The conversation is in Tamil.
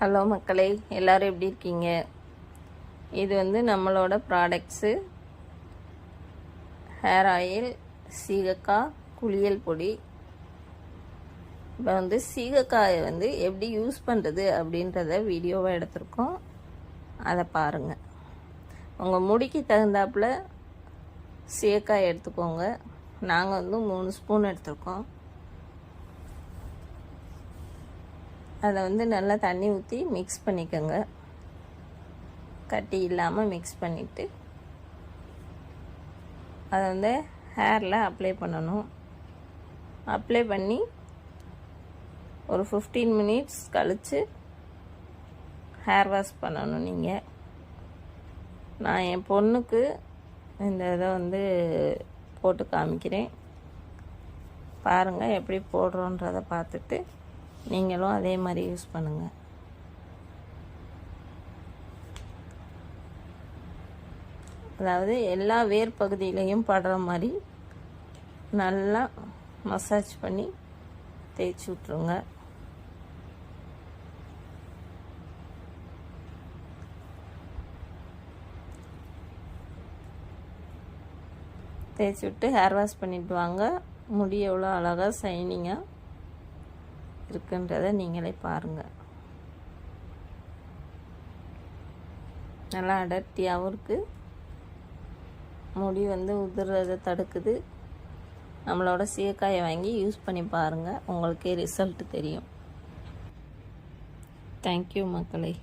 ஹலோ மக்களே, எல்லோரும் எப்படி இருக்கீங்க? இது வந்து நம்மளோட ப்ராடக்ட்ஸு ஹேர் ஆயில், சீகக்காய், குளியல் பொடி. இப்போ வந்து சீகக்காயை வந்து எப்படி யூஸ் பண்ணுறது அப்படின்றத வீடியோவாக எடுத்திருக்கோம். அதை பாருங்கள். உங்கள் முடிக்கு தகுந்தாப்புல சீகக்காய் எடுத்துக்கோங்க. நாங்கள் வந்து 3 ஸ்பூன் எடுத்துருக்கோம். அதை வந்து நல்லா தண்ணி ஊற்றி மிக்ஸ் பண்ணிக்கோங்க. கட்டி இல்லாமல் மிக்ஸ் பண்ணிவிட்டு அதை வந்து ஹேரில் அப்ளை பண்ணணும். அப்ளை பண்ணி ஒரு 15 மினிட்ஸ் கழித்து ஹேர் வாஷ் பண்ணணும். நீங்கள் நான் என் பொண்ணுக்கு இந்த இதை வந்து போட்டு காமிக்கிறேன். பாருங்கள் எப்படி போடுறோன்றதை பார்த்துட்டு நீங்களும் அதே மாதிரி யூஸ் பண்ணுங்கள். அதாவது எல்லா வேர் பகுதியிலையும் படுற மாதிரி நல்லா மசாஜ் பண்ணி தேய்ச்சி விட்ருங்க. தேய்ச்சி விட்டு ஹேர் வாஷ் பண்ணிட்டு வாங்க. முடி எவ்வளோ அழகாக ஷைனிங்காக இருக்குன்றதை நீங்களே பாருங்கள். நல்லா அடர்த்தியாகவும் இருக்குது. முடி வந்து உதிர்றதை தடுக்குது. நம்மளோட சீகக்காயை வாங்கி யூஸ் பண்ணி பாருங்கள். உங்களுக்கே ரிசல்ட் தெரியும். தேங்க்யூ மக்களே.